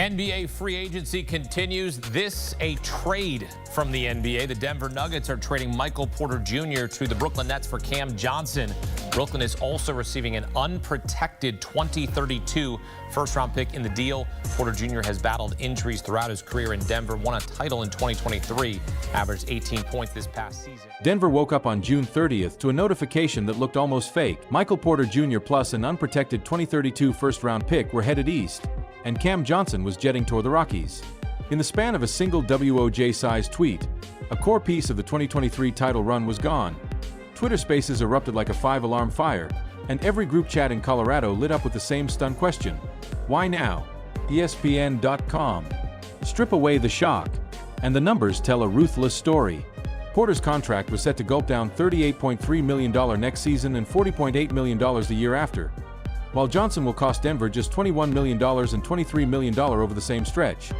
NBA free agency continues. This a trade from the NBA. The Denver Nuggets are trading Michael Porter Jr. to the Brooklyn Nets for Cam Johnson. Brooklyn is also receiving an unprotected 2032 first-round pick in the deal. Porter Jr. has battled injuries throughout his career in Denver, won a title in 2023, averaged 18 points this past season. Denver woke up on June 30th to a notification that looked almost fake. Michael Porter Jr. plus an unprotected 2032 first-round pick were headed east, and Cam Johnson was jetting toward the Rockies. In the span of a single WOJ-sized tweet, a core piece of the 2023 title run was gone. Twitter Spaces erupted like a five-alarm fire, and every group chat in Colorado lit up with the same stunned question. Why now? ESPN.com. Strip away the shock, and the numbers tell a ruthless story. Porter's contract was set to gulp down $38.3 million next season and $40.8 million the year after, while Johnson will cost Denver just $21 million and $23 million over the same stretch.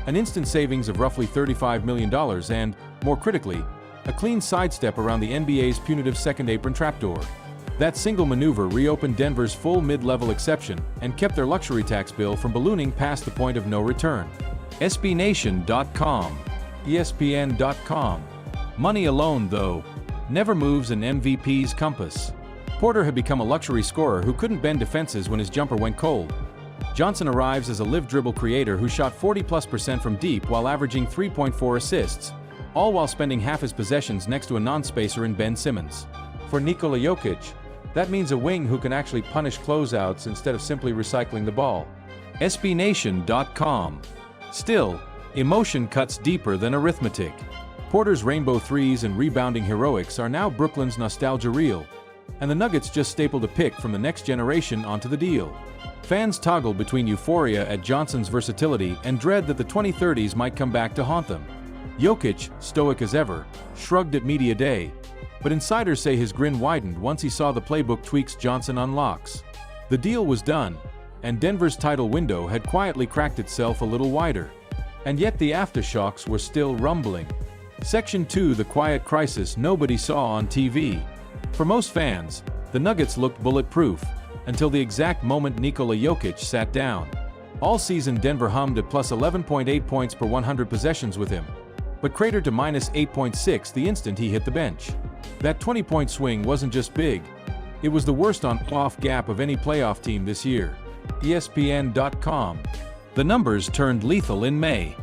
An instant savings of roughly $35 million and, more critically, a clean sidestep around the NBA's punitive second apron trapdoor. That single maneuver reopened Denver's full mid-level exception and kept their luxury tax bill from ballooning past the point of no return. SBNation.com. ESPN.com. Money alone, though, never moves an MVP's compass. Porter had become a luxury scorer who couldn't bend defenses when his jumper went cold. Johnson arrives as a live dribble creator who shot 40+% from deep while averaging 3.4 assists, all while spending half his possessions next to a non-spacer in Ben Simmons. For Nikola Jokić, that means a wing who can actually punish closeouts instead of simply recycling the ball. SBNation.com. Still, emotion cuts deeper than arithmetic. Porter's rainbow threes and rebounding heroics are now Brooklyn's nostalgia reel, and the Nuggets just stapled a pick from the next generation onto the deal. Fans toggle between euphoria at Johnson's versatility and dread that the 2030s might come back to haunt them. Jokić, stoic as ever, shrugged at media day, but insiders say his grin widened once he saw the playbook tweaks Johnson unlocks. The deal was done, and Denver's title window had quietly cracked itself a little wider. And yet the aftershocks were still rumbling. Section 2: the quiet crisis nobody saw on TV. For most fans, the Nuggets looked bulletproof, until the exact moment Nikola Jokić sat down. All season Denver hummed at plus 11.8 points per 100 possessions with him, but cratered to minus 8.6 the instant he hit the bench. That 20-point swing wasn't just big, it was the worst on-off gap of any playoff team this year. ESPN.com. The numbers turned lethal in May.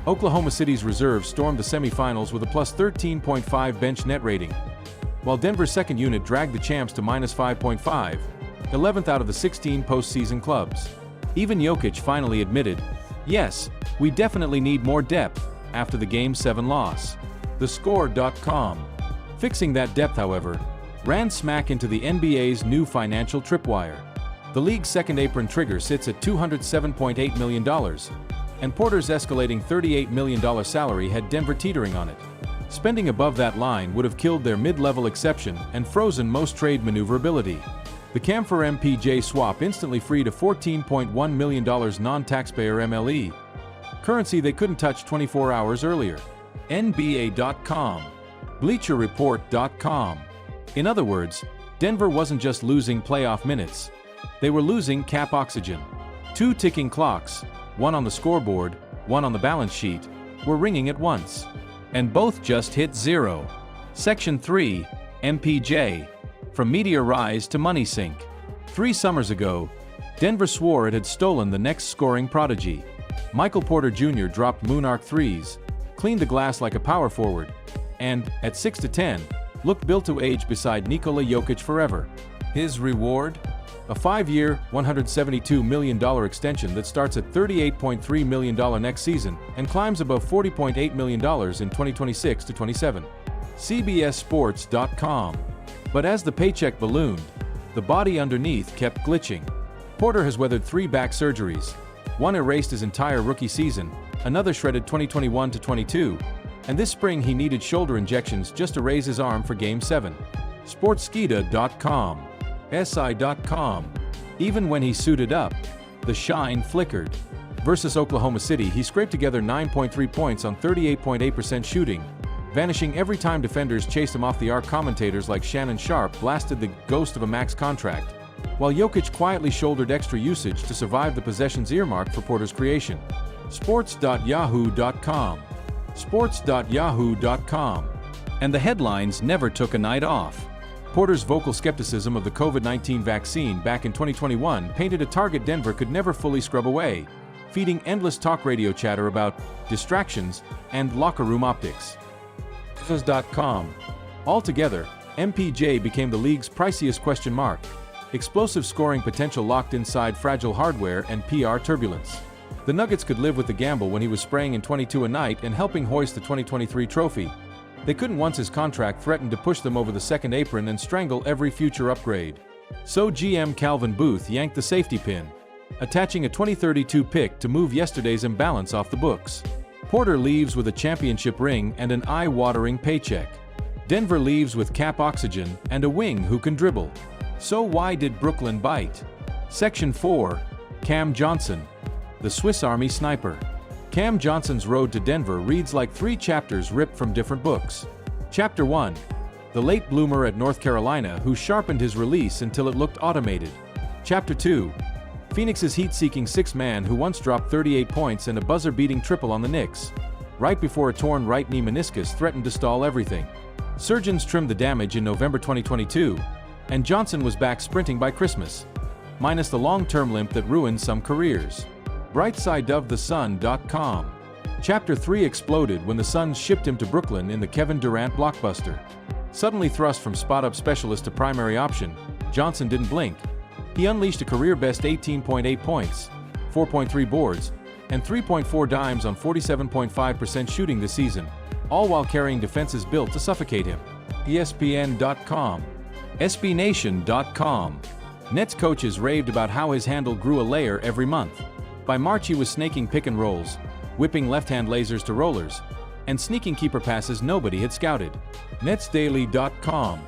Oklahoma City's reserves stormed the semifinals with a plus 13.5 bench net rating, while Denver's second unit dragged the champs to minus 5.5, 11th out of the 16 postseason clubs. Even Jokić finally admitted, "Yes, we definitely need more depth," after the Game 7 loss. TheScore.com. Fixing that depth, however, ran smack into the NBA's new financial tripwire. The league's second apron trigger sits at $207.8 million, and Porter's escalating $38 million salary had Denver teetering on it. Spending above that line would have killed their mid-level exception and frozen most trade maneuverability. The Cam for MPJ swap instantly freed a $14.1 million non-taxpayer MLE, currency they couldn't touch 24 hours earlier. NBA.com. BleacherReport.com. In other words, Denver wasn't just losing playoff minutes, they were losing cap oxygen. Two ticking clocks, one on the scoreboard, one on the balance sheet, were ringing at once. And both just hit zero. Section 3, MPJ. From meteor rise to money sink. 3 summers ago, Denver swore it had stolen the next scoring prodigy. Michael Porter Jr. dropped Moonarch threes, cleaned the glass like a power forward, and, at 6'10", looked built to age beside Nikola Jokić forever. His reward? A 5-year, $172 million extension that starts at $38.3 million next season and climbs above $40.8 million in 2026-27. CBSSports.com. But as the paycheck ballooned, the body underneath kept glitching. Porter has weathered 3 back surgeries. One erased his entire rookie season, another shredded 2021-22, and this spring he needed shoulder injections just to raise his arm for Game 7. Sportskeeda.com. SI.com. Even when he suited up, the shine flickered. Versus Oklahoma City, he scraped together 9.3 points on 38.8% shooting, vanishing every time defenders chased him off the arc. Commentators like Shannon Sharp blasted the ghost of a max contract, while Jokić quietly shouldered extra usage to survive the possessions earmarked for Porter's creation. sports.yahoo.com, sports.yahoo.com. And the headlines never took a night off. Porter's vocal skepticism of the COVID-19 vaccine back in 2021 painted a target Denver could never fully scrub away, feeding endless talk radio chatter about distractions and locker room optics. .com. Altogether, MPJ became the league's priciest question mark. Explosive scoring potential locked inside fragile hardware and PR turbulence. The Nuggets could live with the gamble when he was spraying in 22 a night and helping hoist the 2023 trophy. They couldn't once his contract threatened to push them over the second apron and strangle every future upgrade. So GM Calvin Booth yanked the safety pin, attaching a 2032 pick to move yesterday's imbalance off the books. Porter leaves with a championship ring and an eye-watering paycheck. Denver leaves with cap oxygen and a wing who can dribble. So why did Brooklyn bite? Section 4. Cam Johnson, the Swiss Army sniper. Cam Johnson's road to Denver reads like 3 chapters ripped from different books. Chapter 1. The late bloomer at North Carolina who sharpened his release until it looked automated. Chapter 2. Phoenix's heat-seeking six-man who once dropped 38 points and a buzzer-beating triple on the Knicks, right before a torn right knee meniscus threatened to stall everything. Surgeons trimmed the damage in November 2022, and Johnson was back sprinting by Christmas, minus the long-term limp that ruined some careers. Brightsideofthesun.com. Chapter 3 exploded when the Suns shipped him to Brooklyn in the Kevin Durant blockbuster. Suddenly thrust from spot-up specialist to primary option, Johnson didn't blink. He unleashed a career-best 18.8 points, 4.3 boards, and 3.4 dimes on 47.5% shooting this season, all while carrying defenses built to suffocate him. ESPN.com. SBNation.com. Nets coaches raved about how his handle grew a layer every month. By March he was snaking pick and rolls, whipping left-hand lasers to rollers, and sneaking keeper passes nobody had scouted. NetsDaily.com.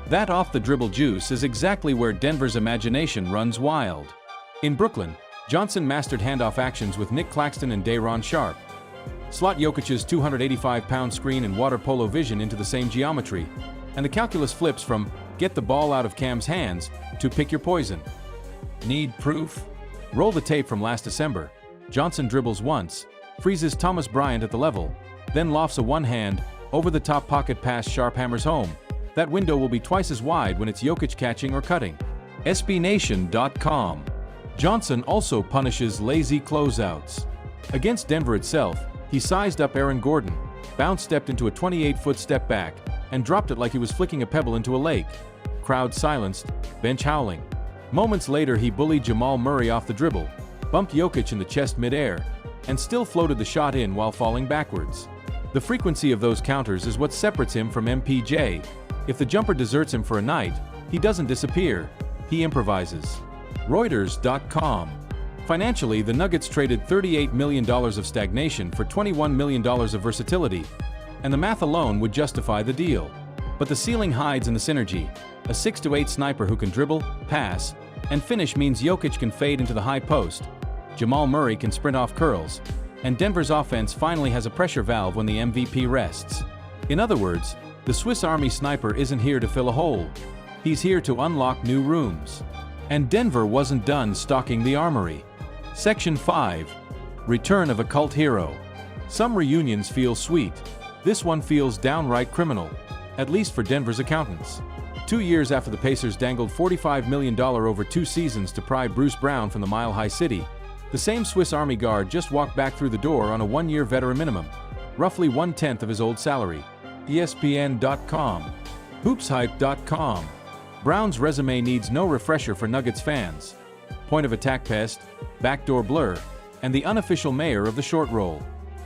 That off-the-dribble juice is exactly where Denver's imagination runs wild. In Brooklyn, Johnson mastered handoff actions with Nick Claxton and Day'Ron Sharpe. Slot Jokic's 285-pound screen and water polo vision into the same geometry, and the calculus flips from get the ball out of Cam's hands to pick your poison. Need proof? Roll the tape from last December. Johnson dribbles once, freezes Thomas Bryant at the level, then lofts a one-hand, over-the-top pocket pass Sharpe hammers home. That window will be twice as wide when it's Jokić catching or cutting. SBNation.com. Johnson also punishes lazy closeouts. Against Denver itself, he sized up Aaron Gordon, bounce-stepped into a 28-foot step back, and dropped it like he was flicking a pebble into a lake. Crowd silenced, bench howling. Moments later he bullied Jamal Murray off the dribble, bumped Jokić in the chest mid-air, and still floated the shot in while falling backwards. The frequency of those counters is what separates him from MPJ. If the jumper deserts him for a night, he doesn't disappear, he improvises. Reuters.com. Financially, the Nuggets traded $38 million of stagnation for $21 million of versatility, and the math alone would justify the deal. But the ceiling hides in the synergy. A 6'8" sniper who can dribble, pass, and finish means Jokić can fade into the high post. Jamal Murray can sprint off curls, and Denver's offense finally has a pressure valve when the MVP rests. In other words, the Swiss Army sniper isn't here to fill a hole. He's here to unlock new rooms. And Denver wasn't done stocking the armory. Section 5. Return of a cult hero. Some reunions feel sweet. This one feels downright criminal, at least for Denver's accountants. 2 years after the Pacers dangled $45 million over 2 seasons to pry Bruce Brown from the Mile High City, the same Swiss Army guard just walked back through the door on a 1-year veteran minimum, roughly 1/10 of his old salary. ESPN.com. Hoopshype.com. Brown's resume needs no refresher for Nuggets fans. Point of attack pest, backdoor blur, and the unofficial mayor of the short roll.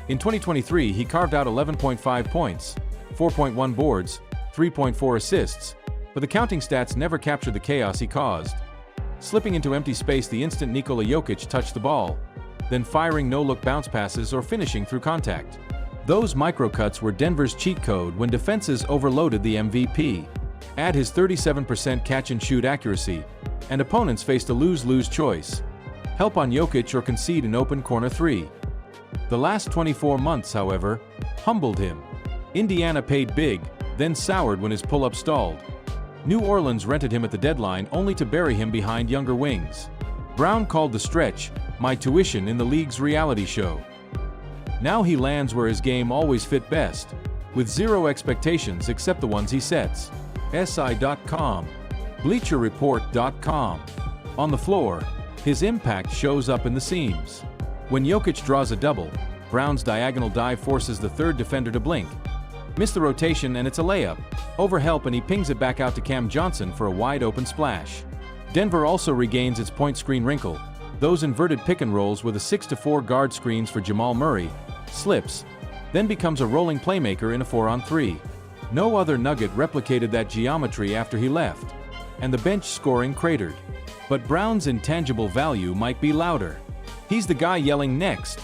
In 2023, he carved out 11.5 points, 4.1 boards, 3.4 assists, but the counting stats never captured the chaos he caused. Slipping into empty space the instant Nikola Jokić touched the ball, then firing no-look bounce passes or finishing through contact. Those microcuts were Denver's cheat code when defenses overloaded the MVP. Add his 37% catch-and-shoot accuracy, and opponents faced a lose-lose choice. Help on Jokić or concede an open corner 3. The last 24 months, however, humbled him. Indiana paid big, then soured when his pull-up stalled. New Orleans rented him at the deadline only to bury him behind younger wings. Brown called the stretch, "my tuition in the league's reality show." Now he lands where his game always fit best, with zero expectations except the ones he sets. SI.com, BleacherReport.com. On the floor, his impact shows up in the seams. When Jokić draws a double, Brown's diagonal dive forces the third defender to blink. Miss the rotation and it's a layup. Overhelp and he pings it back out to Cam Johnson for a wide-open splash. Denver also regains its point screen wrinkle. Those inverted pick and rolls with a 6-4 guard screens for Jamal Murray, slips, then becomes a rolling playmaker in a 4-on-3. No other Nugget replicated that geometry after he left, and the bench scoring cratered. But Brown's intangible value might be louder. He's the guy yelling next.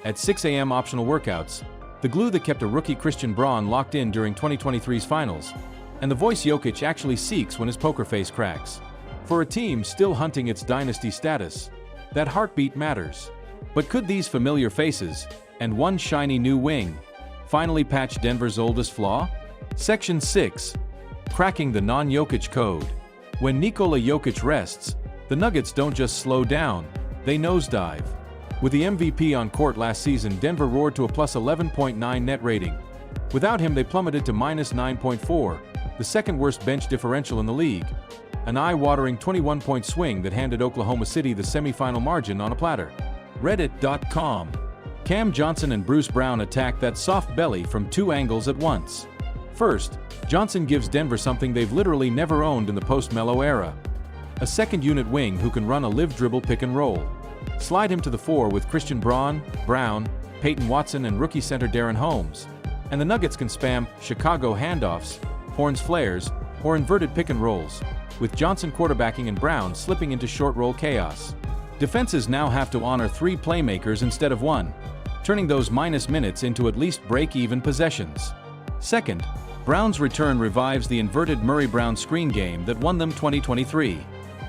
At 6 a.m. optional workouts, the glue that kept a rookie Christian Braun locked in during 2023's finals, and the voice Jokić actually seeks when his poker face cracks. For a team still hunting its dynasty status, that heartbeat matters. But could these familiar faces, and one shiny new wing, finally patch Denver's oldest flaw? Section 6. Cracking the non-Jokić code. When Nikola Jokić rests, the Nuggets don't just slow down, they nosedive. With the MVP on court last season, Denver roared to a plus 11.9 net rating. Without him, they plummeted to minus 9.4, the second worst bench differential in the league. An eye-watering 21-point swing that handed Oklahoma City the semifinal margin on a platter. Reddit.com. Cam Johnson and Bruce Brown attack that soft belly from two angles at once. First, Johnson gives Denver something they've literally never owned in the post-Melo era. A second-unit wing who can run a live-dribble pick-and-roll. Slide him to the 4 with Christian Braun, Brown, Peyton Watson and rookie center Darren Holmes. And the Nuggets can spam Chicago handoffs, Horns flares, or inverted pick-and-rolls, with Johnson quarterbacking and Brown slipping into short-roll chaos. Defenses now have to honor 3 playmakers instead of 1, turning those minus minutes into at least break-even possessions. Second, Brown's return revives the inverted Murray-Brown screen game that won them 2023.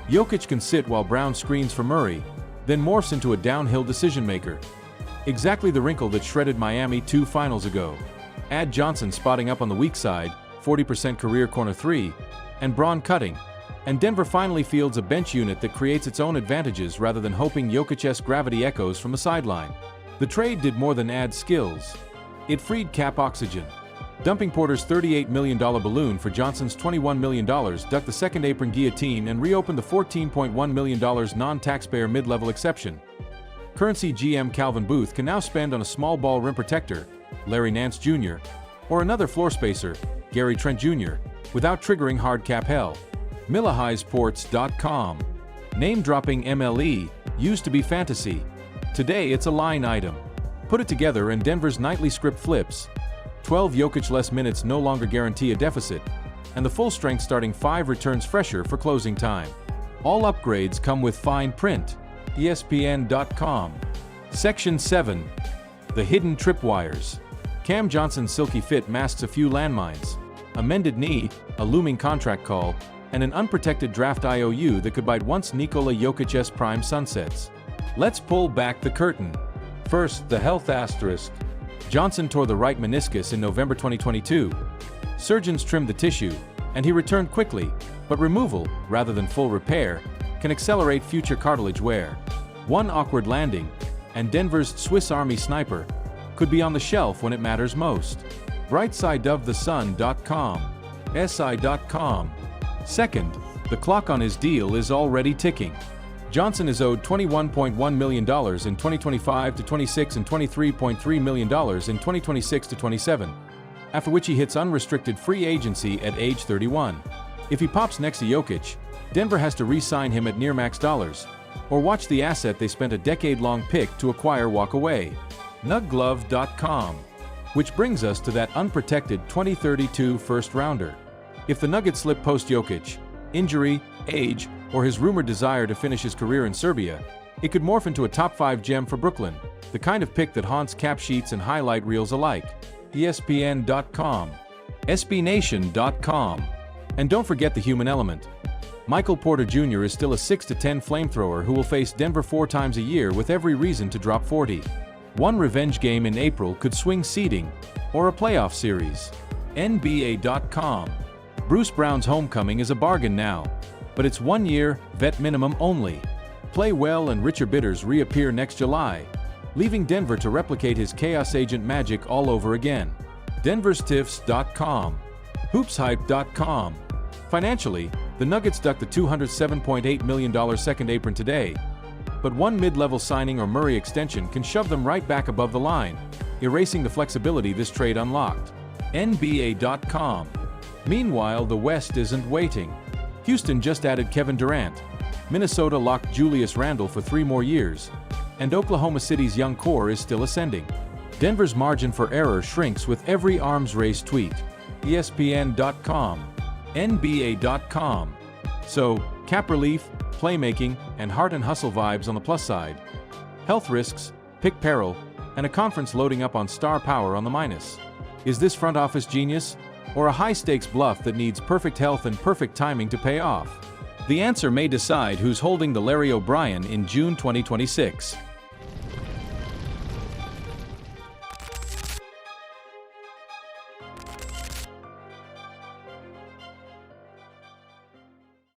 Jokić can sit while Brown screens for Murray, then morphs into a downhill decision-maker. Exactly the wrinkle that shredded Miami 2 finals ago. Add Johnson spotting up on the weak side, 40% career corner 3, and Braun cutting, and Denver finally fields a bench unit that creates its own advantages rather than hoping Jokić-esque gravity echoes from the sideline. The trade did more than add skills. It freed cap oxygen. Dumping Porter's $38 million balloon for Johnson's $21 million ducked the second apron guillotine and reopened the $14.1 million non-taxpayer mid-level exception. Currency GM Calvin Booth can now spend on a small ball rim protector, Larry Nance Jr., or another floor spacer, Gary Trent Jr., without triggering hard cap hell. Millihighsports.com. Name-dropping MLE used to be fantasy. Today it's a line item. Put it together and Denver's nightly script flips. 12 Jokić-less minutes no longer guarantee a deficit, and the full-strength starting 5 returns fresher for closing time. All upgrades come with fine print. ESPN.com. Section 7. The hidden tripwires. Cam Johnson's silky fit masks a few landmines. A mended knee, a looming contract call, and an unprotected draft IOU that could bite once Nikola Jokic's prime sunsets. Let's pull back the curtain. First, the health asterisk. Johnson tore the right meniscus in November 2022. Surgeons trimmed the tissue, and he returned quickly, but removal, rather than full repair, can accelerate future cartilage wear. One awkward landing, and Denver's Swiss Army sniper could be on the shelf when it matters most. Brightsideofthesun.com. SI.com. Second, the clock on his deal is already ticking. Johnson is owed $21.1 million in 2025-26 and $23.3 million in 2026-27, after which he hits unrestricted free agency at age 31. If he pops next to Jokić, Denver has to re-sign him at near max dollars, or watch the asset they spent a decade-long pick to acquire walk away. Nugglove.com. Which brings us to that unprotected 2032 first-rounder. If the Nuggets slip post-Jokić, injury, age, or his rumored desire to finish his career in Serbia, it could morph into a top-5 gem for Brooklyn, the kind of pick that haunts cap sheets and highlight reels alike. ESPN.com. SBNation.com. And don't forget the human element. Michael Porter Jr. is still a 6'10" flamethrower who will face Denver 4 times a year with every reason to drop 40. One revenge game in April could swing seeding, or a playoff series. NBA.com. Bruce Brown's homecoming is a bargain now, but it's 1 year, vet minimum only. Play well and richer bidders reappear next July. leaving Denver to replicate his chaos agent magic all over again. DenverStiffs.com. HoopsHype.com. Financially, the Nuggets ducked the $207.8 million second apron today, but one mid-level signing or Murray extension can shove them right back above the line, erasing the flexibility this trade unlocked. NBA.com. Meanwhile, the West isn't waiting. Houston just added Kevin Durant. Minnesota locked Julius Randle for 3 more years, and Oklahoma City's young core is still ascending. Denver's margin for error shrinks with every arms race tweet. ESPN.com. NBA.com. So, cap relief, playmaking, and heart and hustle vibes on the plus side. Health risks, pick peril, and a conference loading up on star power on the minus. Is this front office genius, or a high-stakes bluff that needs perfect health and perfect timing to pay off? The answer may decide who's holding the Larry O'Brien in June 2026.